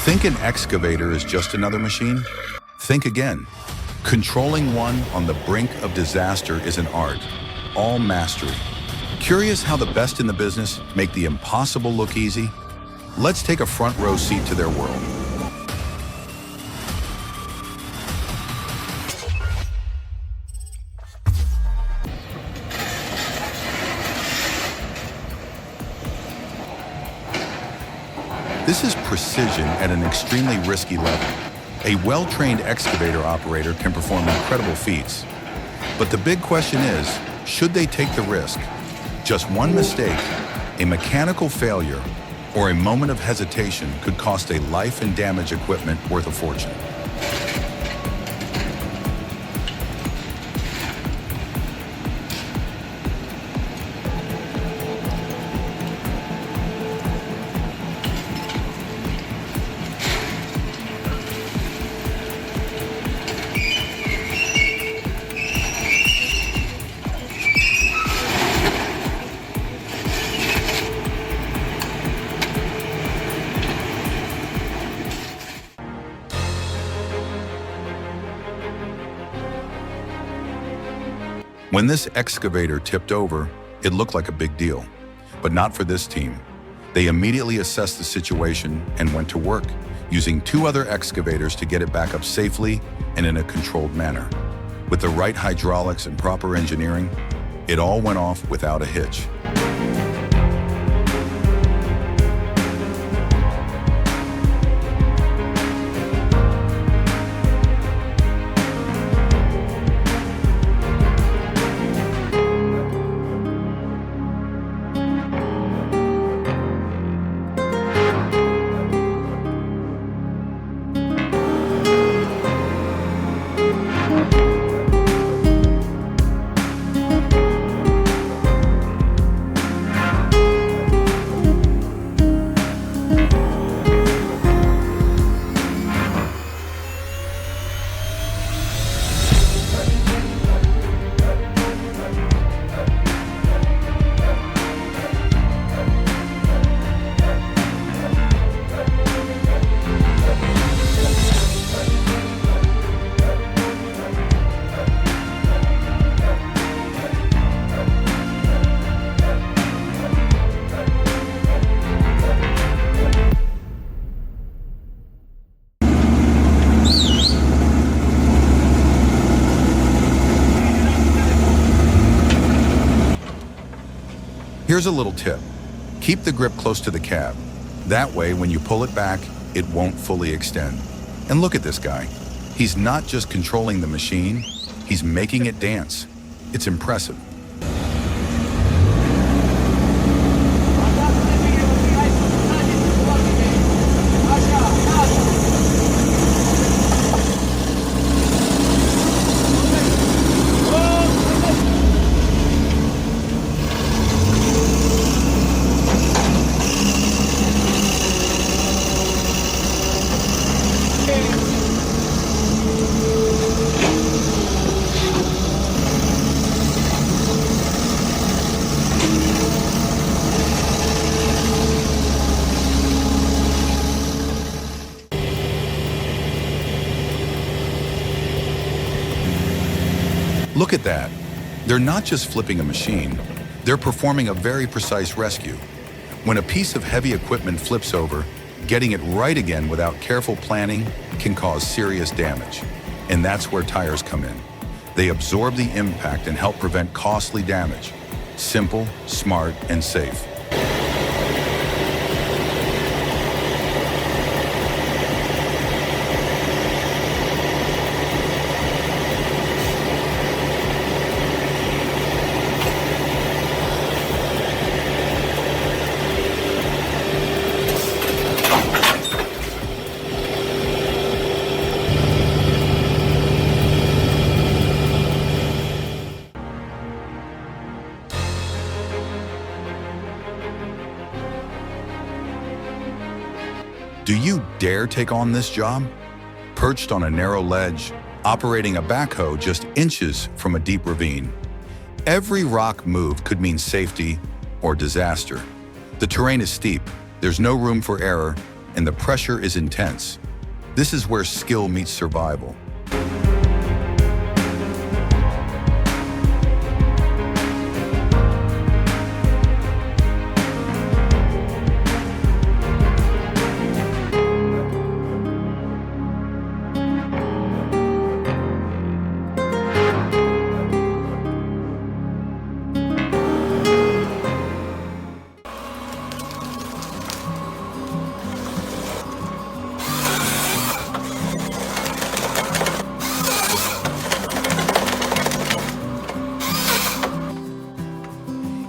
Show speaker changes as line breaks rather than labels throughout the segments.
Think an excavator is just another machine? Think again. Controlling one on the brink of disaster is an art, all mastery. Curious how the best in the business make the impossible look easy? Let's take a front row seat to their world. This is precision at an extremely risky level. A well-trained excavator operator can perform incredible feats. But the big question is, should they take the risk? Just one mistake, a mechanical failure, or a moment of hesitation could cost a life and damage equipment worth a fortune. When this excavator tipped over, it looked like a big deal, but not for this team. They immediately assessed the situation and went to work, using 2 other excavators to get it back up safely and in a controlled manner. With the right hydraulics and proper engineering, it all went off without a hitch. Here's a little tip. Keep the grip close to the cab. That way, when you pull it back, it won't fully extend. And look at this guy. He's not just controlling the machine, he's making it dance. It's impressive. Look at that. They're not just flipping a machine, they're performing a very precise rescue. When a piece of heavy equipment flips over, getting it right again without careful planning can cause serious damage. And that's where tires come in. They absorb the impact and help prevent costly damage. Simple, smart, and safe. Do you dare take on this job? Perched on a narrow ledge, operating a backhoe just inches from a deep ravine. Every rock move could mean safety or disaster. The terrain is steep, there's no room for error, and the pressure is intense. This is where skill meets survival.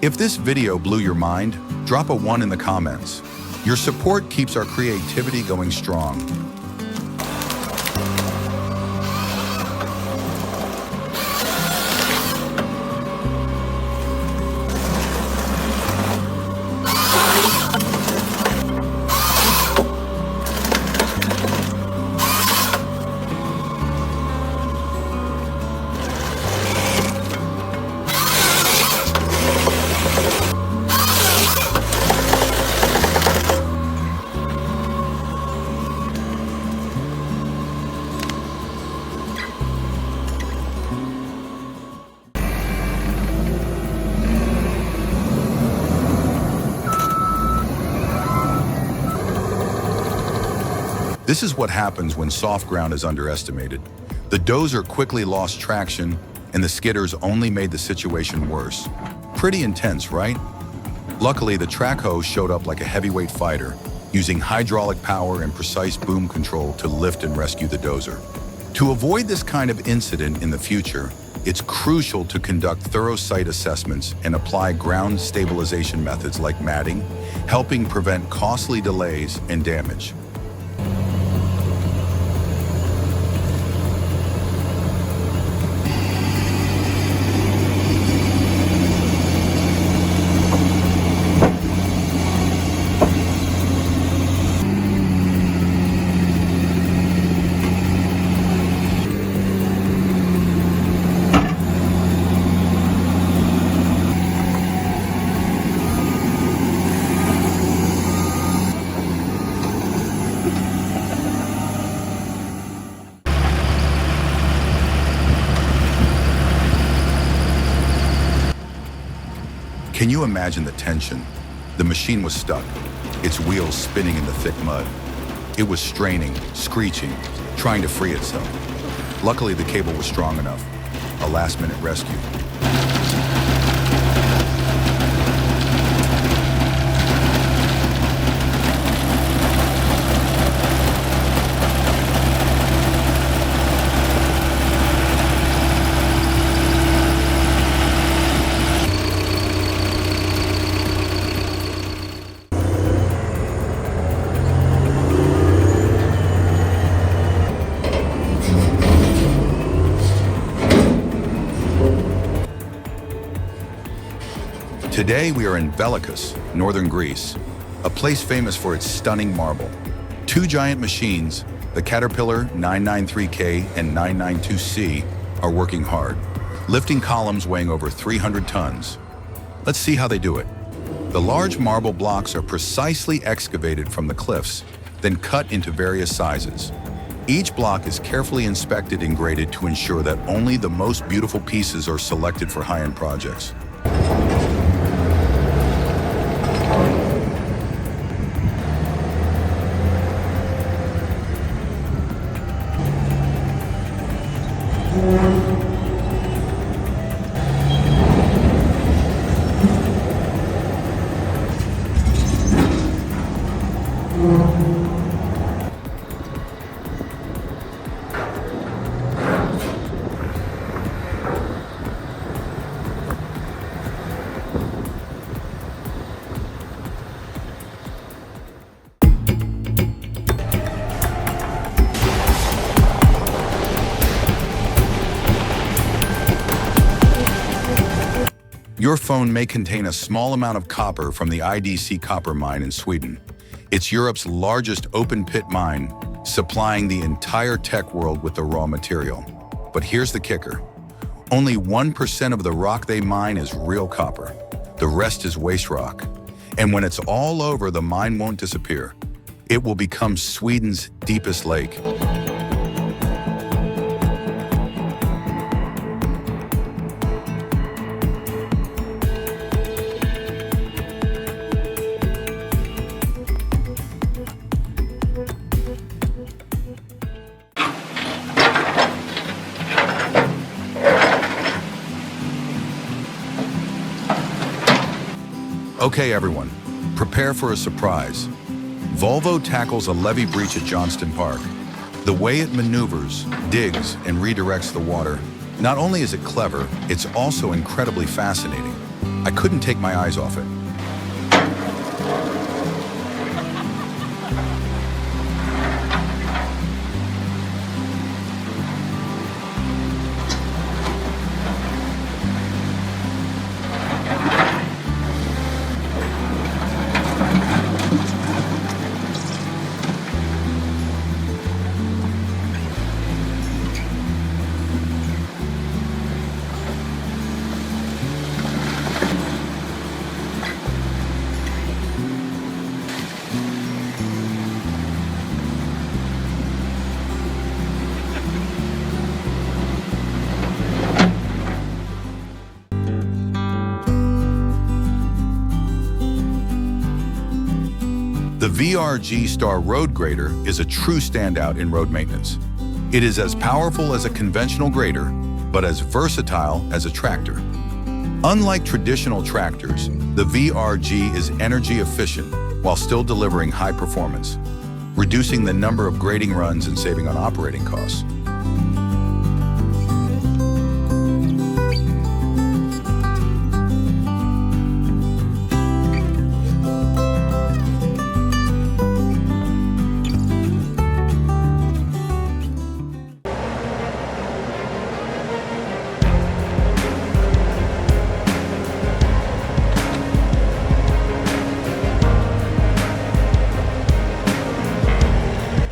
If this video blew your mind, drop a 1 in the comments. Your support keeps our creativity going strong. This is what happens when soft ground is underestimated. The dozer quickly lost traction, and the skidders only made the situation worse. Pretty intense, right? Luckily, the track hose showed up like a heavyweight fighter, using hydraulic power and precise boom control to lift and rescue the dozer. To avoid this kind of incident in the future, it's crucial to conduct thorough site assessments and apply ground stabilization methods like matting, helping prevent costly delays and damage. Can you imagine the tension? The machine was stuck, its wheels spinning in the thick mud. It was straining, screeching, trying to free itself. Luckily, the cable was strong enough. A last-minute rescue. Today we are in Velicus, northern Greece, a place famous for its stunning marble. Two giant machines, the Caterpillar 993K and 992C, are working hard, lifting columns weighing over 300 tons. Let's see how they do it. The large marble blocks are precisely excavated from the cliffs, then cut into various sizes. Each block is carefully inspected and graded to ensure that only the most beautiful pieces are selected for high-end projects. Your phone may contain a small amount of copper from the IDC copper mine in Sweden. It's Europe's largest open-pit mine, supplying the entire tech world with the raw material. But here's the kicker. Only 1% of the rock they mine is real copper. The rest is waste rock. And when it's all over, the mine won't disappear. It will become Sweden's deepest lake. Okay, everyone, prepare for a surprise. Volvo tackles a levee breach at Johnston Park. The way it maneuvers, digs, and redirects the water, not only is it clever, it's also incredibly fascinating. I couldn't take my eyes off it. The VRG Star Road Grader is a true standout in road maintenance. It is as powerful as a conventional grader, but as versatile as a tractor. Unlike traditional tractors, the VRG is energy efficient while still delivering high performance, reducing the number of grading runs and saving on operating costs.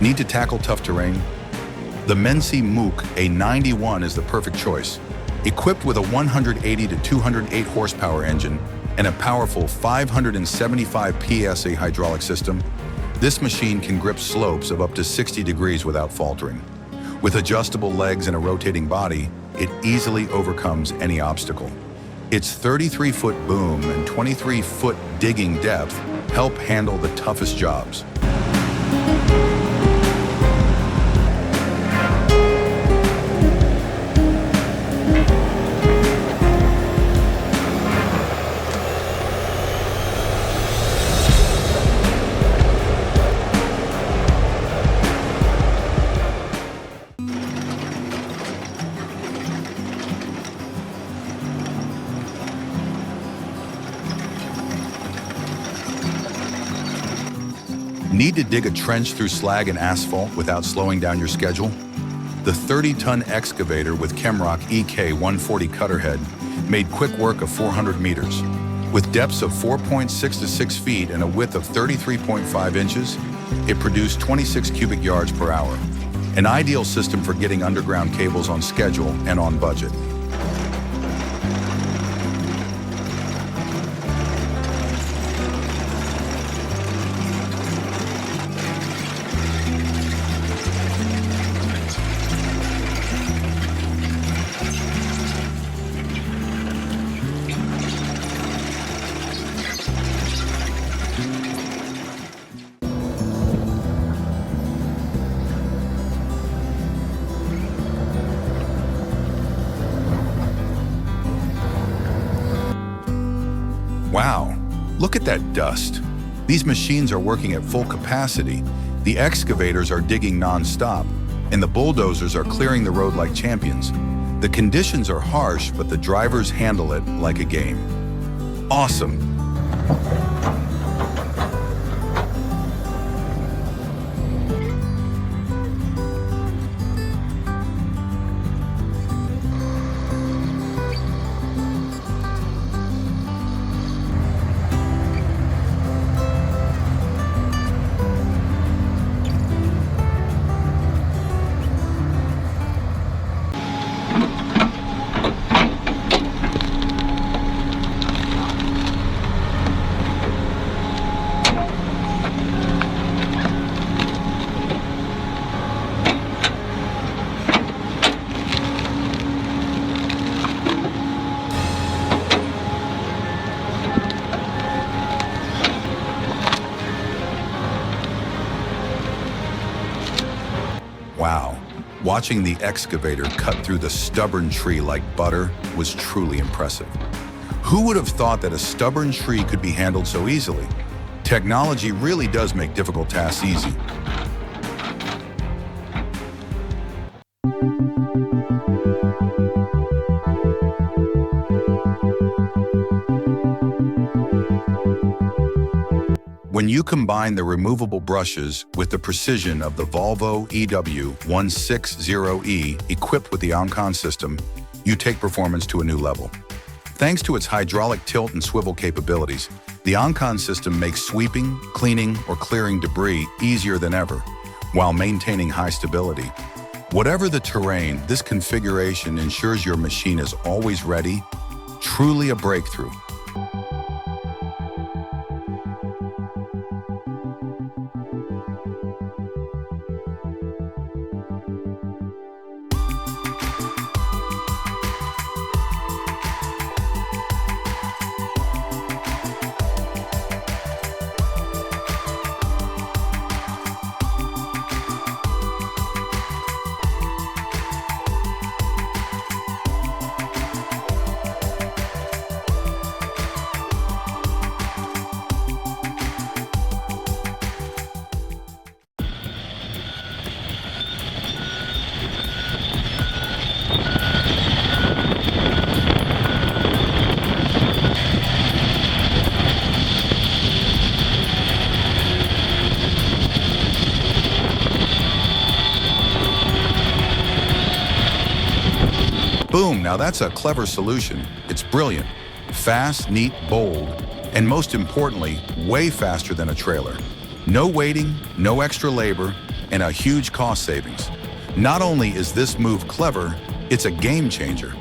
Need to tackle tough terrain? The Mensi Mook A91 is the perfect choice. Equipped with a 180 to 208 horsepower engine and a powerful 575 PSA hydraulic system, this machine can grip slopes of up to 60 degrees without faltering. With adjustable legs and a rotating body, it easily overcomes any obstacle. Its 33-foot boom and 23-foot digging depth help handle the toughest jobs. Need to dig a trench through slag and asphalt without slowing down your schedule? The 30-ton excavator with Chemrock EK 140 cutter head made quick work of 400 meters. With depths of 4.6 to 6 feet and a width of 33.5 inches, it produced 26 cubic yards per hour. An ideal system for getting underground cables on schedule and on budget. Wow, look at that dust. These machines are working at full capacity, the excavators are digging non-stop, and the bulldozers are clearing the road like champions. The conditions are harsh, but the drivers handle it like a game. Awesome. Wow, watching the excavator cut through the stubborn tree like butter was truly impressive. Who would have thought that a stubborn tree could be handled so easily? Technology really does make difficult tasks easy. When you combine the removable brushes with the precision of the Volvo EW160E equipped with the Oncon system, you take performance to a new level. Thanks to its hydraulic tilt and swivel capabilities, the Oncon system makes sweeping, cleaning, or clearing debris easier than ever, while maintaining high stability. Whatever the terrain, this configuration ensures your machine is always ready, truly a breakthrough. Boom, now that's a clever solution. It's brilliant, fast, neat, bold, and most importantly, way faster than a trailer. No waiting, no extra labor, and a huge cost savings. Not only is this move clever, it's a game changer.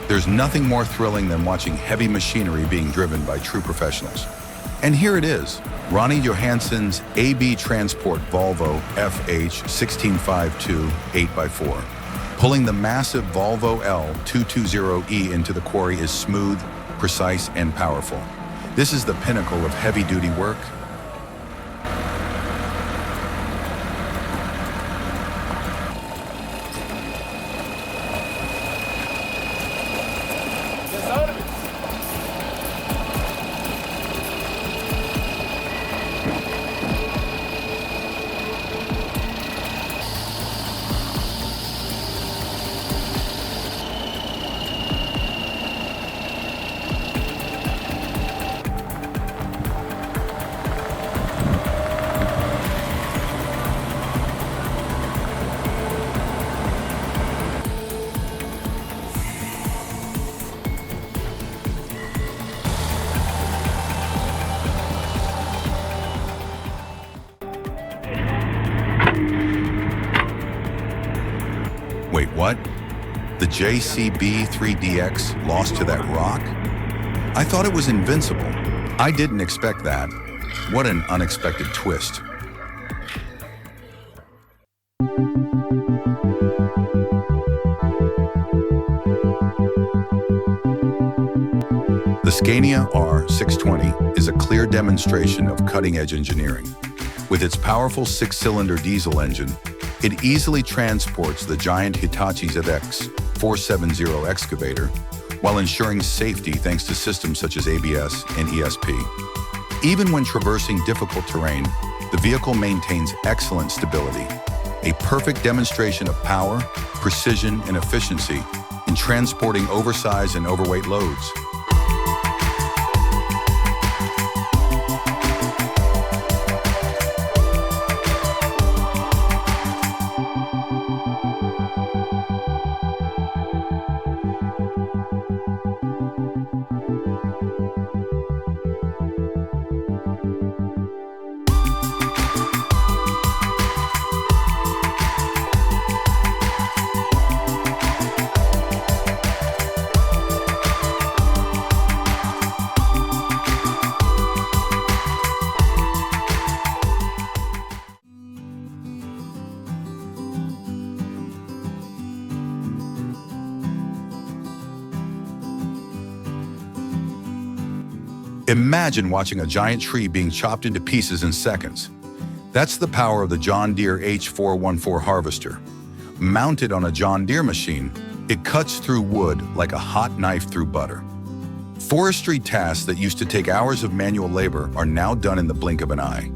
There's nothing more thrilling than watching heavy machinery being driven by true professionals. And here it is, Ronnie Johansson's AB Transport Volvo FH1652 8x4. Pulling the massive Volvo L220E into the quarry is smooth, precise, and powerful. This is the pinnacle of heavy-duty work. Wait, what? The JCB3DX lost to that rock? I thought it was invincible. I didn't expect that. What an unexpected twist. The Scania R620 is a clear demonstration of cutting-edge engineering. With its powerful six-cylinder diesel engine, it easily transports the giant Hitachi ZX 470 excavator while ensuring safety thanks to systems such as ABS and ESP. Even when traversing difficult terrain, the vehicle maintains excellent stability, a perfect demonstration of power, precision, and efficiency in transporting oversized and overweight loads. Imagine watching a giant tree being chopped into pieces in seconds. That's the power of the John Deere H414 harvester. Mounted on a John Deere machine, it cuts through wood like a hot knife through butter. Forestry tasks that used to take hours of manual labor are now done in the blink of an eye.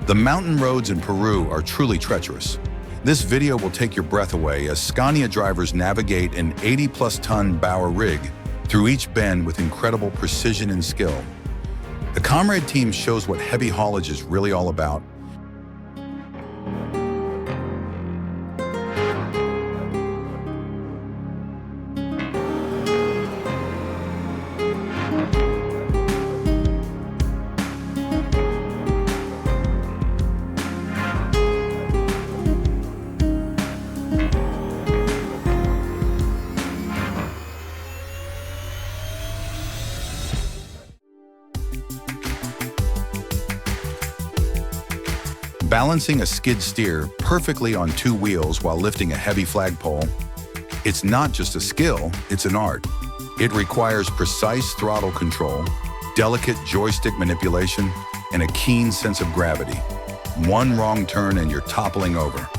The mountain roads in Peru are truly treacherous. This video will take your breath away as Scania drivers navigate an 80-plus-ton Bauer rig through each bend with incredible precision and skill. The Comrade team shows what heavy haulage is really all about. Balancing a skid steer perfectly on two wheels while lifting a heavy flagpole, it's not just a skill, it's an art. It requires precise throttle control, delicate joystick manipulation, and a keen sense of gravity. One wrong turn and you're toppling over.